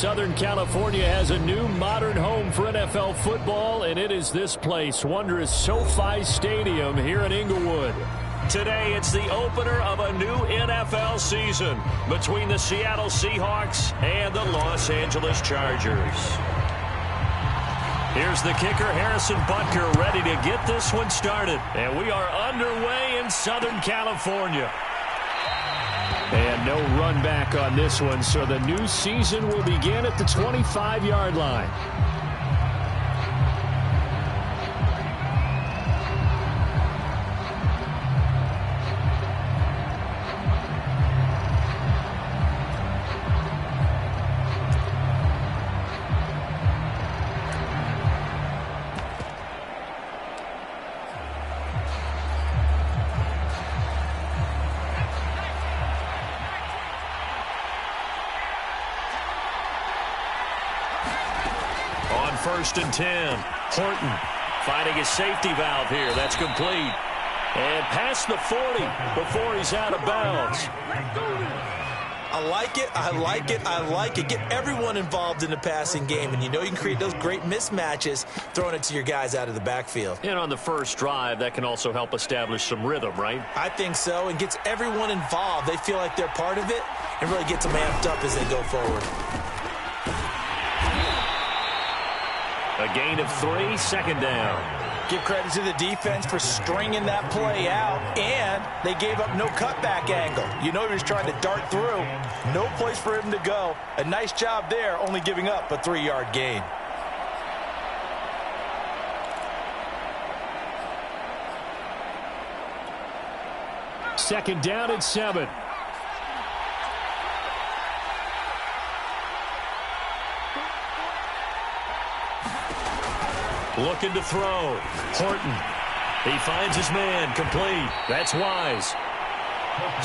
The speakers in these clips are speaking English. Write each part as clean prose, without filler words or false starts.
Southern California has a new modern home for NFL football, and it is this place, wondrous SoFi Stadium here in Inglewood. Today, it's the opener of a new NFL season between the Seattle Seahawks and the Los Angeles Chargers. Here's the kicker, Harrison Butker, ready to get this one started. And we are underway in Southern California. And no run back on this one, so the new season will begin at the 25-yard line. First and 10. Horton finding his safety valve here. That's complete. And past the 40 before he's out of bounds. I like it. I like it. I like it. Get everyone involved in the passing game. And you know you can create those great mismatches throwing it to your guys out of the backfield. And on the first drive, that can also help establish some rhythm, right? I think so. And gets everyone involved. They feel like they're part of it and really gets them amped up as they go forward. A gain of 3, second down. Give credit to the defense for stringing that play out, and they gave up no cutback angle. You know he was trying to dart through. No place for him to go. A nice job there, only giving up a 3-yard gain. Second down and 7. Looking to throw. Horton. He finds his man. Complete. That's Wise.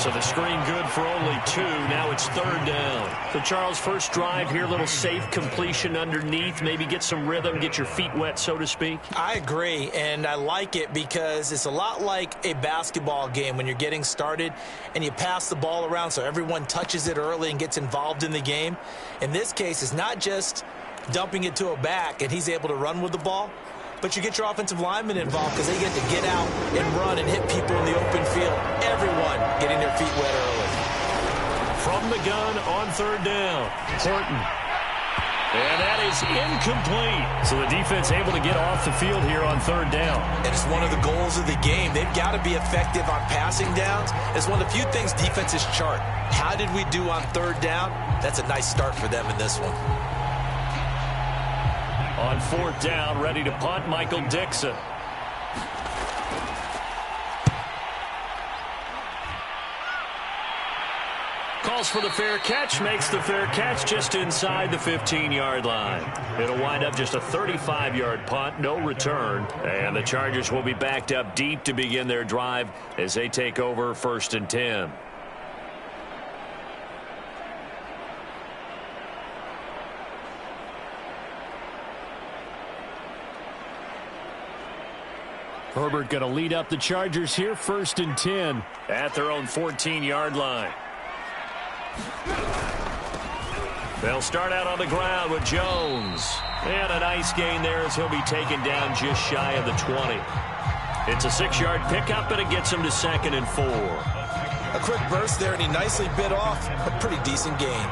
So the screen good for only 2. Now it's third down. So, Charles, first drive here, little safe completion underneath. Maybe get some rhythm, get your feet wet, so to speak. I agree, and I like it because it's a lot like a basketball game when you're getting started and you pass the ball around so everyone touches it early and gets involved in the game. In this case, it's not just dumping it to a back and he's able to run with the ball, but you get your offensive linemen involved because they get to get out and run and hit people in the open field. Everyone getting their feet wet early. From the gun on third down, Horton. And that is incomplete. So the defense able to get off the field here on third down. And it's one of the goals of the game. They've got to be effective on passing downs. It's one of the few things defenses chart. How did we do on third down? That's a nice start for them in this one. On fourth down, ready to punt, Michael Dixon. Calls for the fair catch, makes the fair catch just inside the 15-yard line. It'll wind up just a 35-yard punt, no return. And the Chargers will be backed up deep to begin their drive as they take over first and 10. Herbert going to lead up the Chargers here, first and 10 at their own 14-yard line. They'll start out on the ground with Jones. And a nice gain there as he'll be taken down just shy of the 20. It's a 6-yard pickup, and it gets him to second and 4. A quick burst there, and he nicely bit off a pretty decent gain.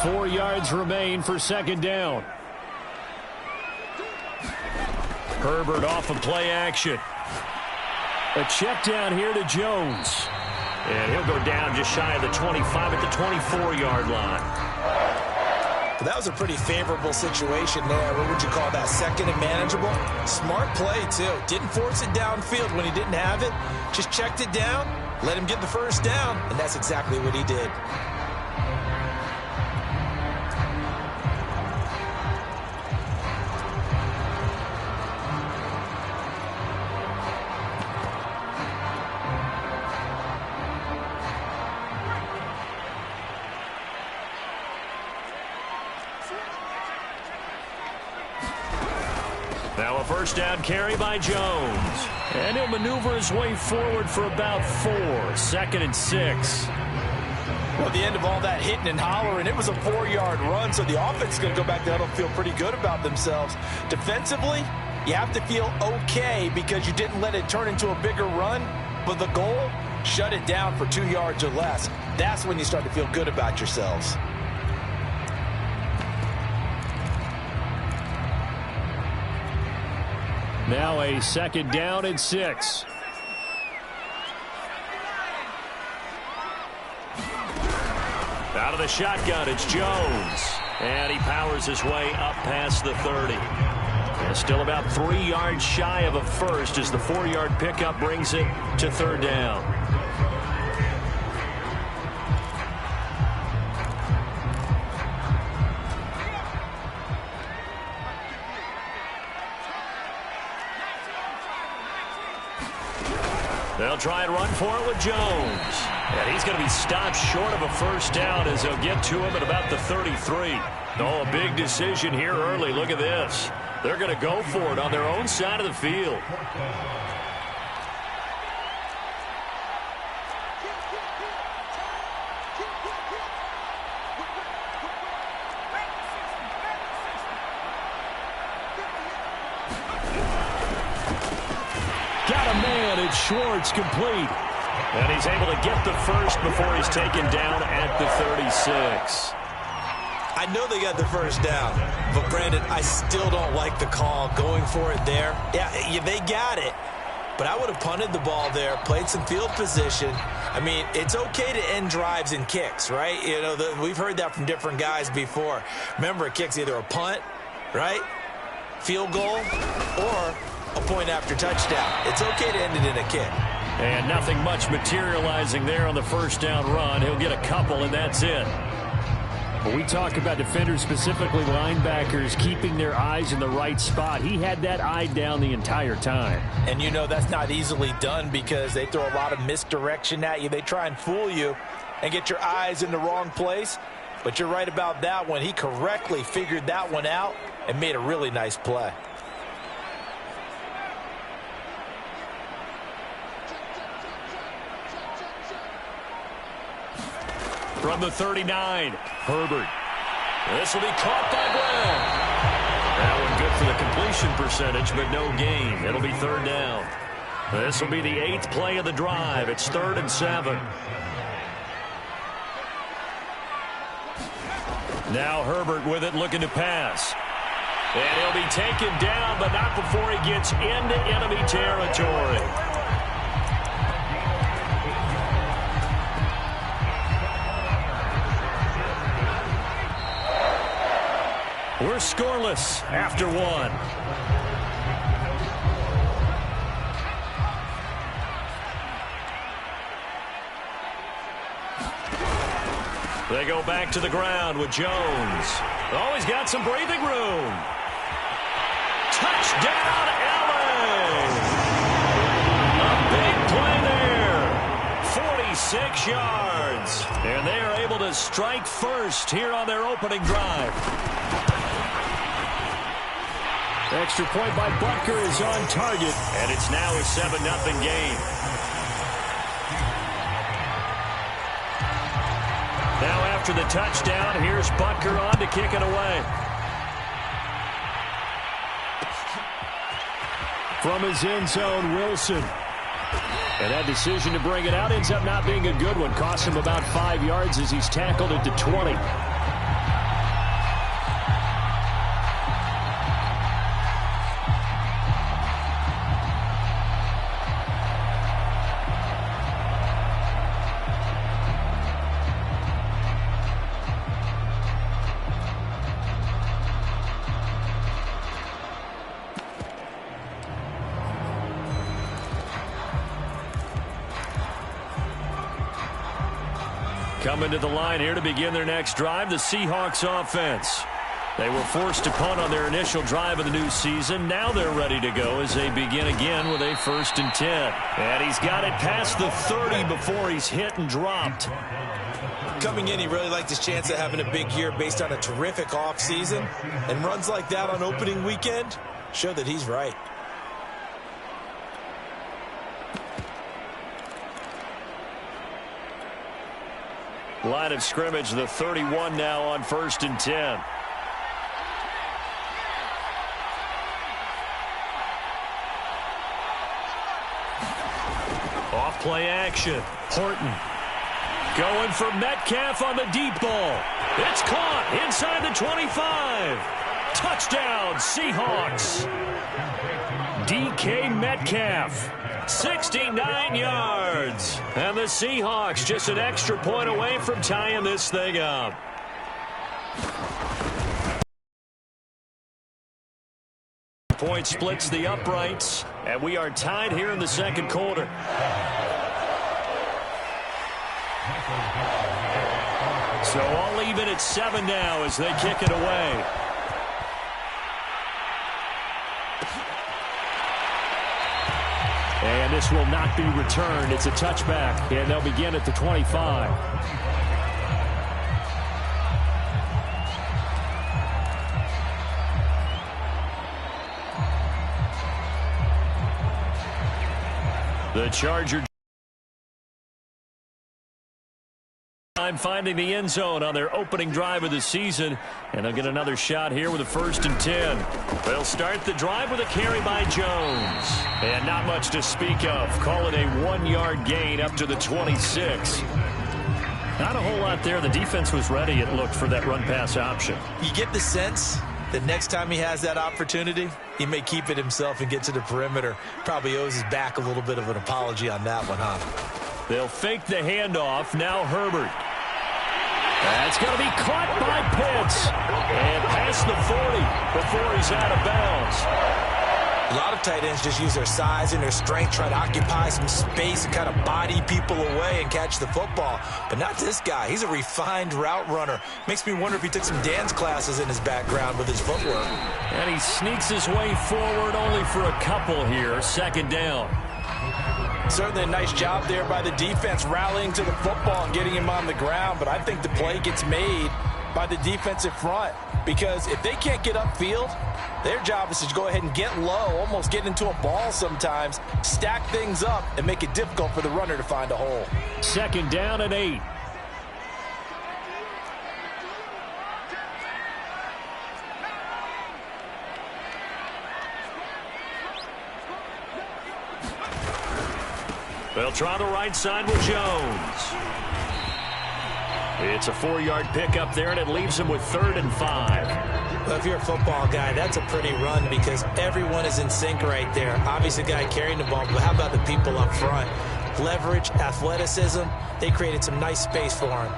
Four yards remain for second down. Herbert off of play action. A check down here to Jones. And he'll go down just shy of the 25 at the 24-yard line. That was a pretty favorable situation there. What would you call that? Second and manageable? Smart play, too. Didn't force it downfield when he didn't have it. Just checked it down, let him get the first down, and that's exactly what he did. Now a first down carry by Jones. And he'll maneuver his way forward for about 4. 2nd and 6. Well, at the end of all that hitting and hollering, it was a 4-yard run, so the offense is going to go back there and feel pretty good about themselves. Defensively, you have to feel okay because you didn't let it turn into a bigger run, but the goal, shut it down for 2 yards or less. That's when you start to feel good about yourselves. Now a 2nd down and 6. Out of the shotgun, it's Jones. And he powers his way up past the 30. And still about 3 yards shy of a first as the 4-yard pickup brings it to 3rd down. They'll try and run for it with Jones. And he's going to be stopped short of a first down as they'll get to him at about the 33. Oh, a big decision here early. Look at this. They're going to go for it on their own side of the field. Got a man. It's Schwartz, complete. And he's able to get the first before he's taken down at the 36. I know they got the first down, but Brandon, I still don't like the call going for it there. Yeah, they got it, but I would have punted the ball there, played some field position. I mean, it's okay to end drives and kicks, right? You know, we've heard that from different guys before. Remember, a kick's either a punt, right, field goal, or a point after touchdown. It's okay to end it in a kick. And nothing much materializing there on the first down run. He'll get a couple, and that's it. When we talk about defenders, specifically linebackers, keeping their eyes in the right spot, he had that eye down the entire time. And you know that's not easily done because they throw a lot of misdirection at you. They try and fool you and get your eyes in the wrong place. But you're right about that one. He correctly figured that one out and made a really nice play. From the 39, Herbert. This will be caught by Brown. That one good for the completion percentage, but no gain. It'll be 3rd down. This will be the 8th play of the drive. It's 3rd and 7. Now Herbert with it, looking to pass. And he'll be taken down, but not before he gets into enemy territory. We're scoreless after 1. They go back to the ground with Jones. Oh, he's got some breathing room. Touchdown, LA! A big play there. 46 yards. And they are able to strike first here on their opening drive. Extra point by Butker is on target, and it's now a 7-0 game. Now after the touchdown, here's Butker on to kick it away. From his end zone, Wilson. And that decision to bring it out ends up not being a good one. Cost him about 5 yards as he's tackled at the 20. Coming to the line here to begin their next drive, the Seahawks offense. They were forced to punt on their initial drive of the new season. Now they're ready to go as they begin again with a 1st and 10. And he's got it past the 30 before he's hit and dropped. Coming in, he really liked his chance of having a big year based on a terrific offseason. And runs like that on opening weekend show that he's right. Line of scrimmage, the 31 now on 1st and 10. Off play action. Horton going for Metcalf on the deep ball. It's caught inside the 25. Touchdown, Seahawks. DK Metcalf. 69 yards. And the Seahawks just an extra point away from tying this thing up. Point splits the uprights, and we are tied here in the second quarter. So all even at 7 now as they kick it away. And this will not be returned. It's a touchback, and they'll begin at the 25. The Charger time finding the end zone on their opening drive of the season, and they'll get another shot here with a 1st and 10. They'll start the drive with a carry by Jones, and not much to speak of. Call it a 1-yard gain up to the 26. Not a whole lot there. The defense was ready, it looked, for that run-pass option. You get the sense that next time he has that opportunity, he may keep it himself and get to the perimeter. Probably owes his back a little bit of an apology on that one, huh? They'll fake the handoff. Now Herbert. That's going to be caught by Pitts. And past the 40 before he's out of bounds. A lot of tight ends just use their size and their strength, try to occupy some space and kind of body people away and catch the football. But not this guy. He's a refined route runner. Makes me wonder if he took some dance classes in his background with his footwork. And he sneaks his way forward only for a couple here. 2nd down. Certainly a nice job there by the defense rallying to the football and getting him on the ground. But I think the play gets made by the defensive front, because if they can't get upfield, their job is to go ahead and get low, almost get into a ball sometimes, stack things up, and make it difficult for the runner to find a hole. 2nd down and 8. They'll try the right side with Jones. It's a 4-yard pickup there, and it leaves him with 3rd and 5. Well, if you're a football guy, that's a pretty run because everyone is in sync right there. Obviously, the guy carrying the ball, but how about the people up front? Leverage, athleticism, they created some nice space for him.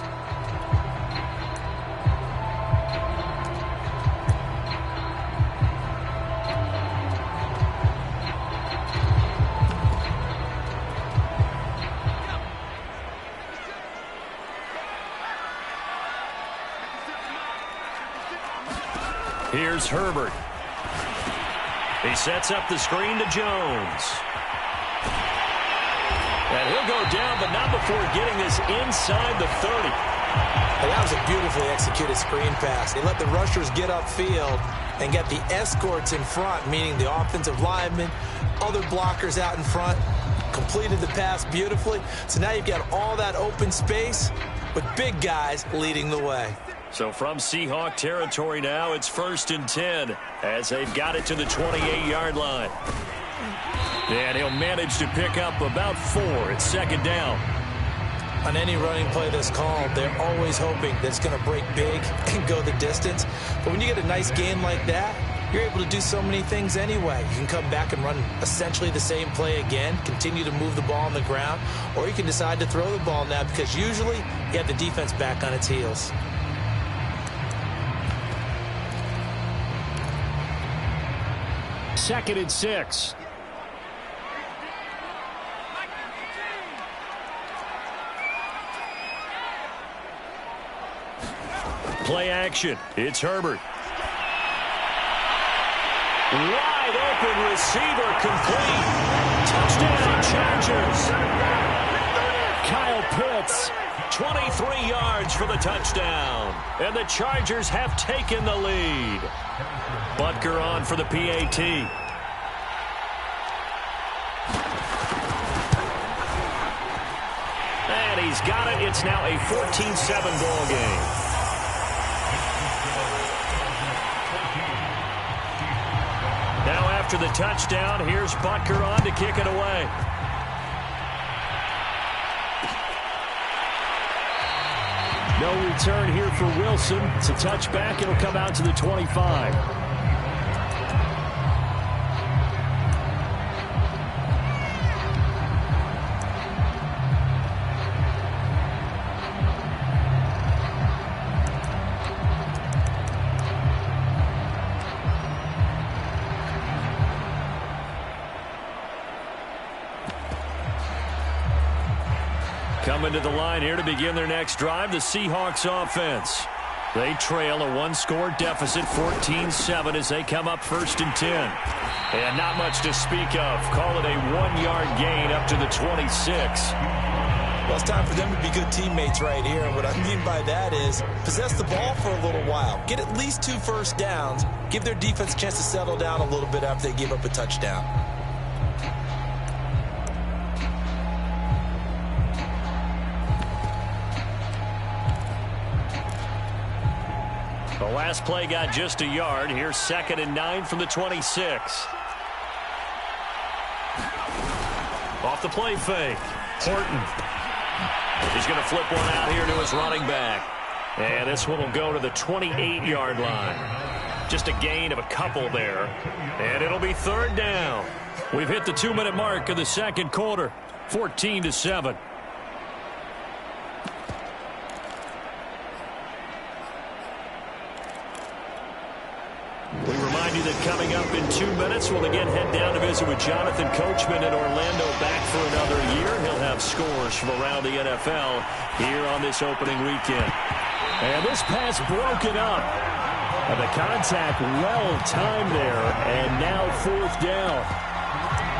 Here's Herbert. He sets up the screen to Jones. And he'll go down, but not before getting this inside the 30. And that was a beautifully executed screen pass. They let the rushers get upfield and get the escorts in front, meaning the offensive linemen, other blockers out in front, completed the pass beautifully. So now you've got all that open space with big guys leading the way. So from Seahawk territory now, it's 1st and 10 as they've got it to the 28-yard line. And he'll manage to pick up about 4 at 2nd down. On any running play that's called, they're always hoping that it's going to break big and go the distance. But when you get a nice game like that, you're able to do so many things anyway. You can come back and run essentially the same play again, continue to move the ball on the ground, or you can decide to throw the ball now because usually you have the defense back on its heels. Second and 6. Play action. It's Herbert. Wide open receiver complete. Touchdown Chargers. Kyle Pitts 23 yards for the touchdown. And the Chargers have taken the lead. Butker on for the PAT. And he's got it. It's now a 14-7 ball game. Now after the touchdown, here's Butker on to kick it away. No return here for Wilson. It's a touchback. It'll come out to the 25. Coming to the line here to begin their next drive, the Seahawks offense. They trail a one-score deficit, 14-7, as they come up 1st and 10. And not much to speak of. Call it a 1-yard gain up to the 26. Well, it's time for them to be good teammates right here. And what I mean by that is possess the ball for a little while. Get at least 2 first downs. Give their defense a chance to settle down a little bit after they give up a touchdown. The last play got just a yard. Here's 2nd and 9 from the 26. Off the play fake. Horton. He's going to flip one out here to his running back. And this one will go to the 28-yard line. Just a gain of a couple there. And it'll be 3rd down. We've hit the 2-minute mark of the second quarter. 14-7. We remind you that coming up in 2 minutes, we'll again head down to visit with Jonathan Coachman in Orlando, back for another year. He'll have scores from around the NFL here on this opening weekend. And this pass broken up. And the contact well timed there, and now 4th down.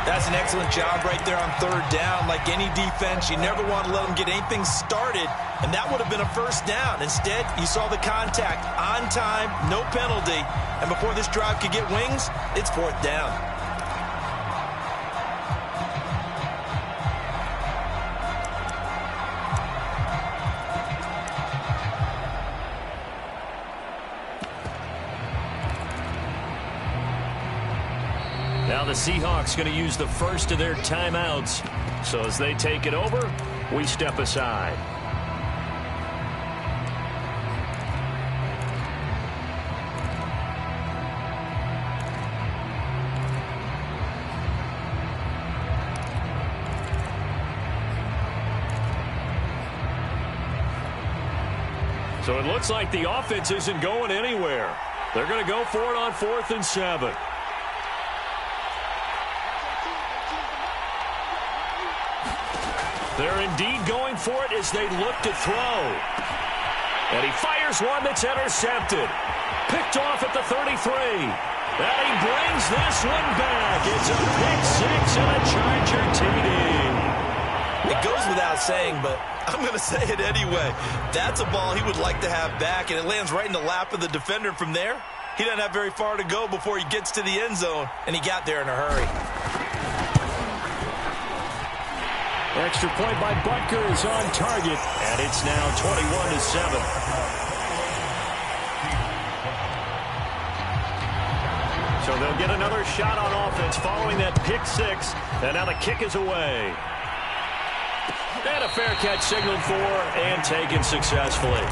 That's an excellent job right there on 3rd down. Like any defense, you never want to let them get anything started, and that would have been a 1st down. Instead, you saw the contact on time, no penalty, and before this drive could get wings, it's 4th down. Now the Seahawks going to use the first of their timeouts. So as they take it over, we step aside. So it looks like the offense isn't going anywhere. They're going to go for it on 4th and 7. They're indeed going for it as they look to throw. And he fires one that's intercepted. Picked off at the 33. And he brings this one back. It's a pick 6 and a Charger TD. It goes without saying, but I'm going to say it anyway. That's a ball he would like to have back, and it lands right in the lap of the defender from there. He doesn't have very far to go before he gets to the end zone, and he got there in a hurry. Extra point by Butker is on target, and it's now 21-7. So they'll get another shot on offense following that pick 6, and now the kick is away. And a fair catch signaled for and taken successfully.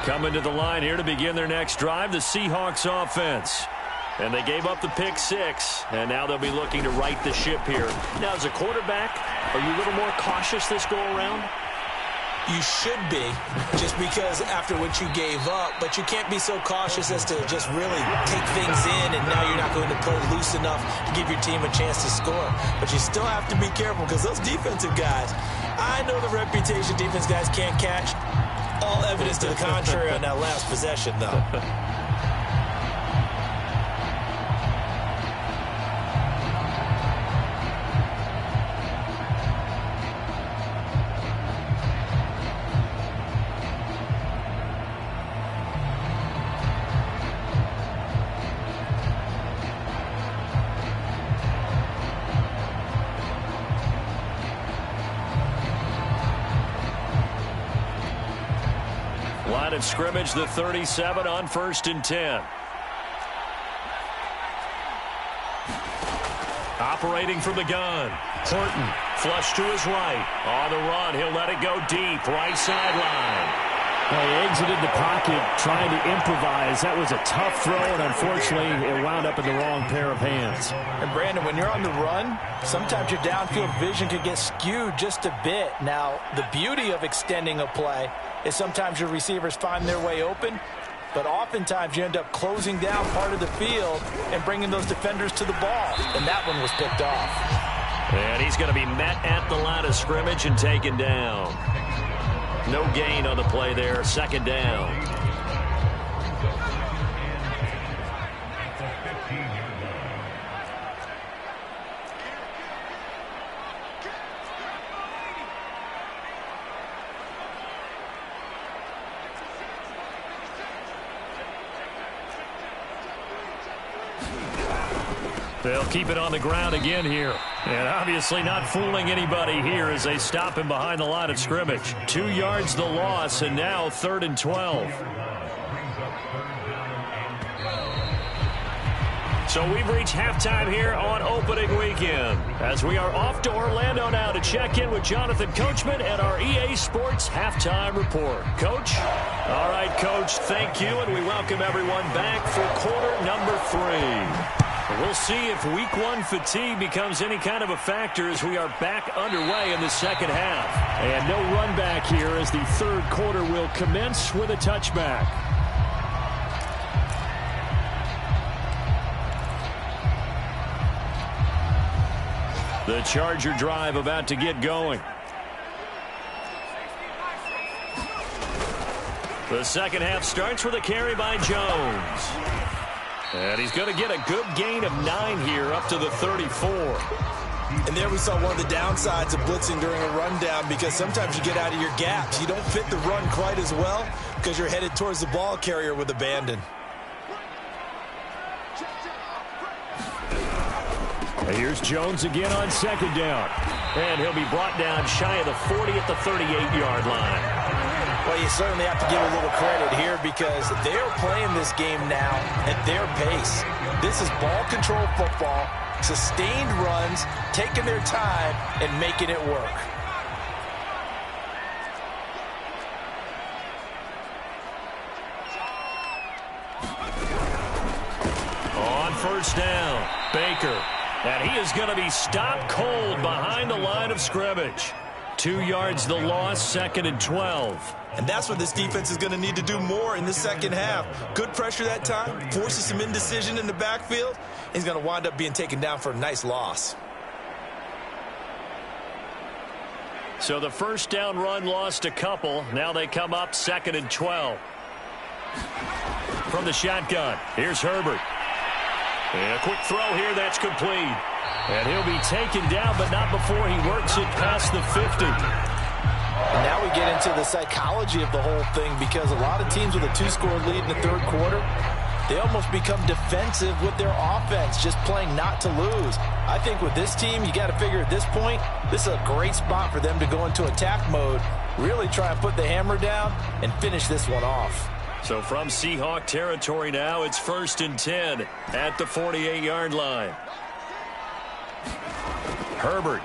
Coming to the line here to begin their next drive, the Seahawks offense. And they gave up the pick 6, and now they'll be looking to right the ship here. Now, as a quarterback, are you a little more cautious this go-around? You should be, just because after what you gave up, but you can't be so cautious as to just really take things in, and now you're not going to play loose enough to give your team a chance to score. But you still have to be careful, because those defensive guys, I know the reputation defense guys can't catch. All evidence to the contrary on that last possession, though. Line of scrimmage, the 37 on 1st and 10. Operating from the gun. Horton, flush to his right. On the run, he'll let it go deep. Right sideline. Well, he exited the pocket trying to improvise. That was a tough throw, and unfortunately, it wound up in the wrong pair of hands. And, Brandon, when you're on the run, sometimes your downfield vision can get skewed just a bit. Now, the beauty of extending a play is sometimes your receivers find their way open, but oftentimes you end up closing down part of the field and bringing those defenders to the ball. And that one was picked off. And he's going to be met at the line of scrimmage and taken down. No gain on the play there. 2nd down. They'll keep it on the ground again here. And obviously not fooling anybody here as they stop him behind the line of scrimmage. 2 yards the loss, and now 3rd and 12. So we've reached halftime here on opening weekend, as we are off to Orlando now to check in with Jonathan Coachman at our EA Sports Halftime Report. Coach? All right, Coach, thank you, and we welcome everyone back for quarter number 3. We'll see if week 1 fatigue becomes any kind of a factor as we are back underway in the 2nd half. And no run back here as the 3rd quarter will commence with a touchback. The Charger drive about to get going. The 2nd half starts with a carry by Jones. And he's going to get a good gain of 9 here up to the 34. And there we saw one of the downsides of blitzing during a rundown, because sometimes you get out of your gaps. You don't fit the run quite as well because you're headed towards the ball carrier with abandon. And here's Jones again on 2nd down. And he'll be brought down shy of the 40 at the 38-yard line. Well, you certainly have to give a little credit here, because they're playing this game now at their pace. This is ball control football, sustained runs, taking their time and making it work. On 1st down, Baker. And he is going to be stopped cold behind the line of scrimmage. 2 yards the loss, 2nd and 12. And that's what this defense is going to need to do more in the 2nd half. Good pressure that time, forces some indecision in the backfield. He's going to wind up being taken down for a nice loss. So the 1st down run lost a couple. Now they come up 2nd and 12. From the shotgun, here's Herbert. And a quick throw here that's complete. And he'll be taken down, but not before he works it past the 50. And now we get into the psychology of the whole thing, because a lot of teams with a 2-score lead in the 3rd quarter, they almost become defensive with their offense, just playing not to lose. I think with this team, you got to figure at this point, this is a great spot for them to go into attack mode, really try and put the hammer down and finish this one off. So from Seahawk territory now, it's 1st and 10 at the 48-yard line. Herbert.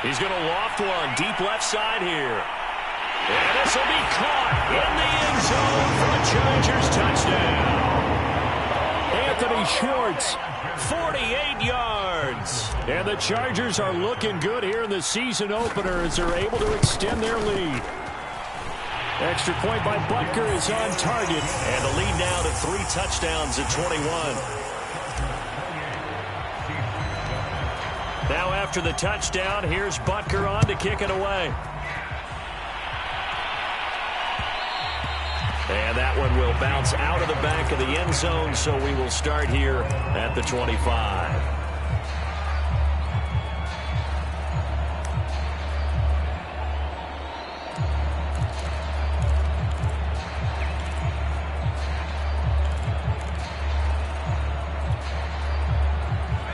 He's going to loft one deep left side here. And this will be caught in the end zone for a Chargers touchdown. Anthony Schwartz. 48 yards. And the Chargers are looking good here in the season opener as they're able to extend their lead. Extra point by Butker is on target. And the lead now to 3 touchdowns at 21. Now after the touchdown, here's Butker on to kick it away. And that one will bounce out of the back of the end zone, so we will start here at the 25.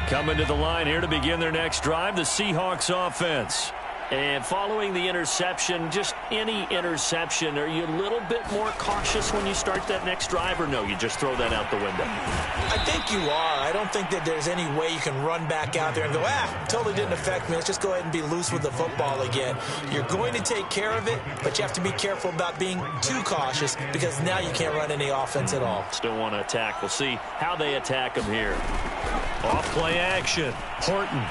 Coming to the line here to begin their next drive, the Seahawks offense. And following the interception, just any interception, are you a little bit more cautious when you start that next drive, or no, you just throw that out the window? I think you are. I don't think that there's any way you can run back out there and go, totally didn't affect me. Let's just go ahead and be loose with the football again. You're going to take care of it, but you have to be careful about being too cautious because now you can't run any offense at all. Still want to attack. We'll see how they attack him here. Off play action. Horton.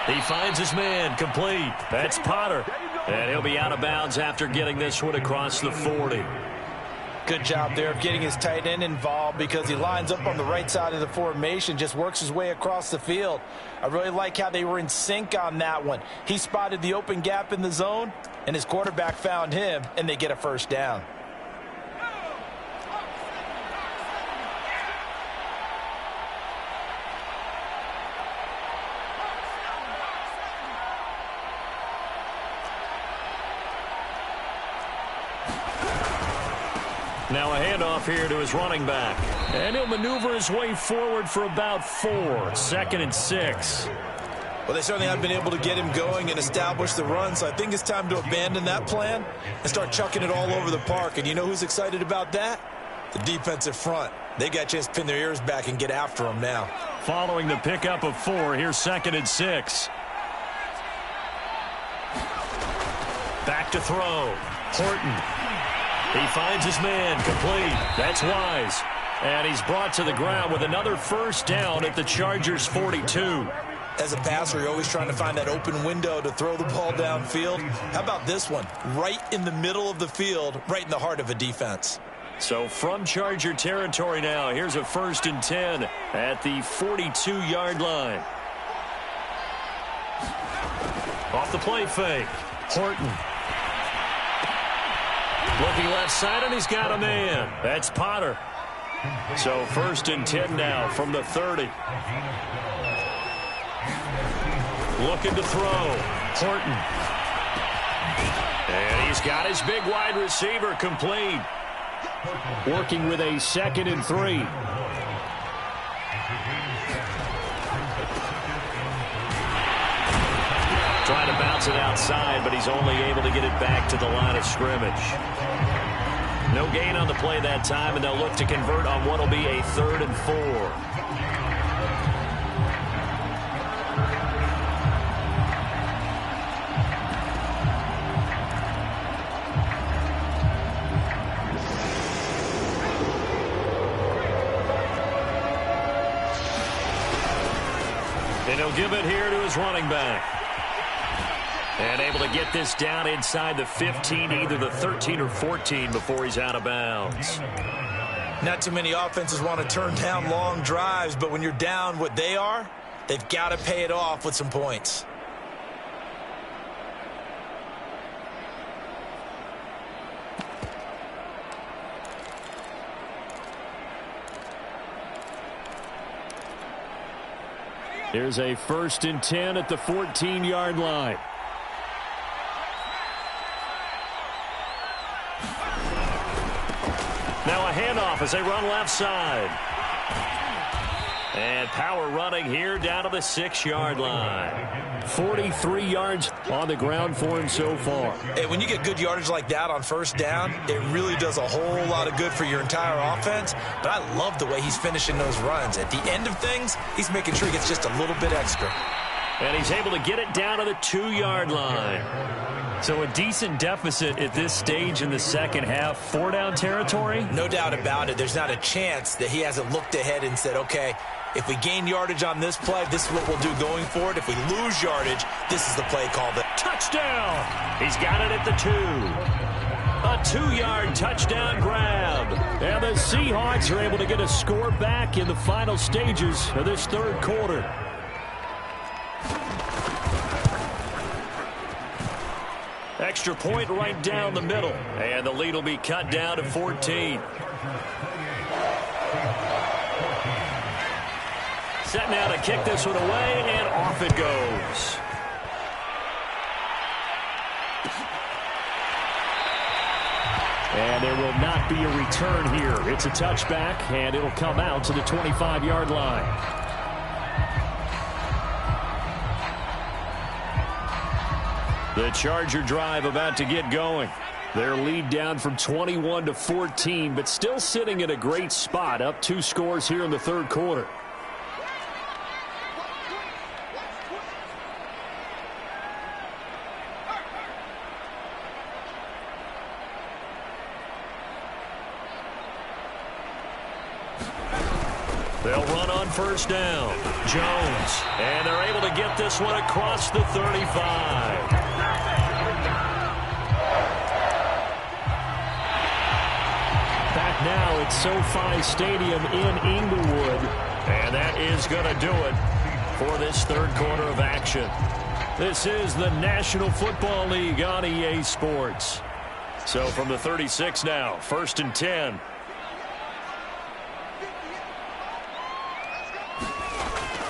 He finds his man, complete. That's Potter. And he'll be out of bounds after getting this one across the 40. Good job there of getting his tight end involved because he lines up on the right side of the formation, just works his way across the field. I really like how they were in sync on that one. He spotted the open gap in the zone, and his quarterback found him, and they get a first down. Now a handoff here to his running back. And he'll maneuver his way forward for about 4. 2nd and 6. Well, they certainly haven't been able to get him going and establish the run, so I think it's time to abandon that plan and start chucking it all over the park. And you know who's excited about that? The defensive front. They got a chance to pin their ears back and get after him now. Following the pickup of 4, here's 2nd and 6. Back to throw. Horton. He finds his man, complete. That's Wise. And he's brought to the ground with another first down at the Chargers' 42. As a passer, you're always trying to find that open window to throw the ball downfield. How about this one? Right in the middle of the field, right in the heart of a defense. So from Charger territory now, here's a 1st and 10 at the 42-yard line. Off the play fake. Horton. Looking left side, and he's got a man. That's Potter. So 1st and 10 now from the 30. Looking to throw. Horton. And he's got his big wide receiver complete. Working with a 2nd and 3. Trying to bounce it outside, but he's only able to get it back to the line of scrimmage. No gain on the play that time, and they'll look to convert on what will be a 3rd and 4. And he'll give it here to his running back. And able to get this down inside the 15, either the 13 or 14 before he's out of bounds. Not too many offenses want to turn down long drives, but when you're down what they are, they've got to pay it off with some points. Here's a 1st and 10 at the 14-yard line. Now a handoff as they run left side. And power running here down to the 6-yard line. 43 yards on the ground for him so far. Hey, when you get good yardage like that on 1st down, it really does a whole lot of good for your entire offense. But I love the way he's finishing those runs. At the end of things, he's making sure he gets just a little bit extra. And he's able to get it down to the 2-yard line. So a decent deficit at this stage in the second half. 4-down territory? No doubt about it. There's not a chance that he hasn't looked ahead and said, okay, if we gain yardage on this play, this is what we'll do going forward. If we lose yardage, this is the play call. Touchdown! He's got it at the 2. A 2-yard touchdown grab. And the Seahawks are able to get a score back in the final stages of this third quarter. Extra point right down the middle. And the lead will be cut down to 14. Set now to kick this one away, and off it goes. And there will not be a return here. It's a touchback, and it'll come out to the 25-yard line. The Charger drive about to get going. Their lead down from 21 to 14, but still sitting in a great spot, up 2 scores here in the third quarter. They'll run on first down. Jones. And they're able to get this one across the 35. Back now at SoFi Stadium in Inglewood. And that is going to do it for this third quarter of action. This is the National Football League on EA Sports. So from the 36 now, 1st and 10.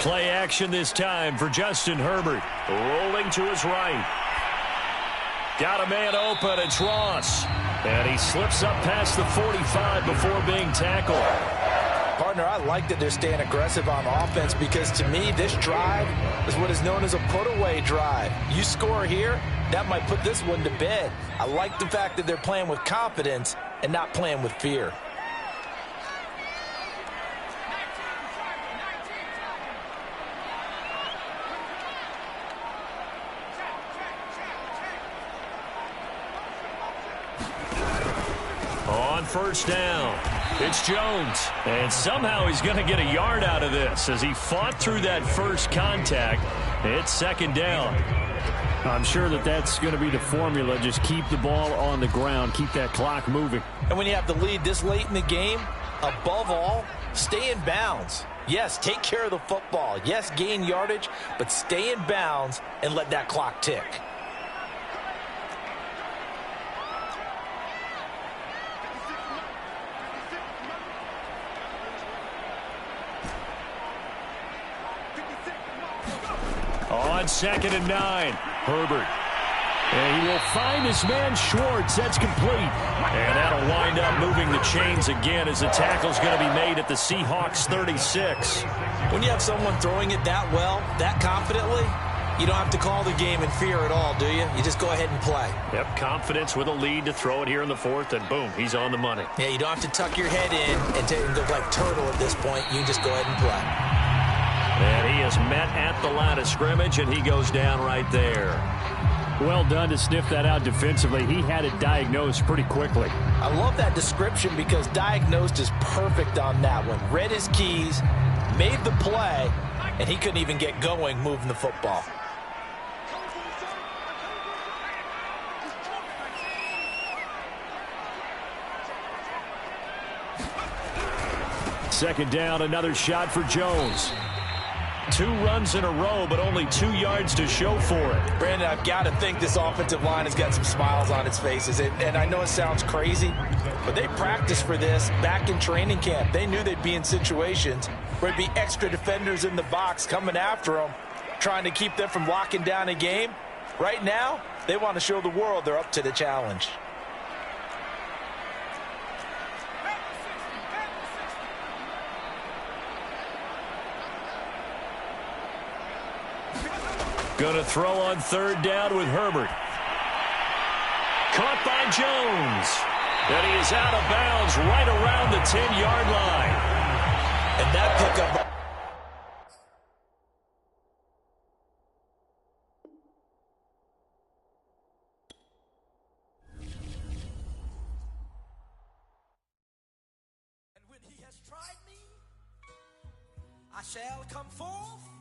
Play action this time for Justin Herbert. Rolling to his right. Got a man open. It's Ross. And he slips up past the 45 before being tackled. Partner, I like that they're staying aggressive on offense because to me, this drive is what is known as a put-away drive. You score here, that might put this one to bed. I like the fact that they're playing with confidence and not playing with fear. On first down, it's Jones. And somehow he's going to get a yard out of this as he fought through that first contact. It's second down. I'm sure that that's going to be the formula. Just keep the ball on the ground. Keep that clock moving. And when you have the lead this late in the game, above all, stay in bounds. Yes, take care of the football. Yes, gain yardage, but stay in bounds and let that clock tick. On 2nd and 9, Herbert. And he will find his man Schwartz. That's complete. And that'll wind up moving the chains again as the tackle's going to be made at the Seahawks 36. When you have someone throwing it that well, that confidently, you don't have to call the game in fear at all, do you? You just go ahead and play. Yep, confidence with a lead to throw it here in the 4th, and boom, he's on the money. Yeah, you don't have to tuck your head in and look like turtle at this point. You can just go ahead and play. And he is met at the line of scrimmage, and he goes down right there. Well done to sniff that out defensively. He had it diagnosed pretty quickly. I love that description because diagnosed is perfect on that one. Read his keys, made the play, and he couldn't even get going moving the football. Second down, another shot for Jones. 2 runs in a row, but only 2 yards to show for it. Brandon, I've got to think this offensive line has got some smiles on its faces. And I know it sounds crazy, but they practiced for this back in training camp. They knew they'd be in situations where there'd be extra defenders in the box coming after them, trying to keep them from locking down a game. Right now, they want to show the world they're up to the challenge. Going to throw on 3rd down with Herbert. Caught by Jones. And he is out of bounds right around the 10-yard line. And that pickup. I shall come forth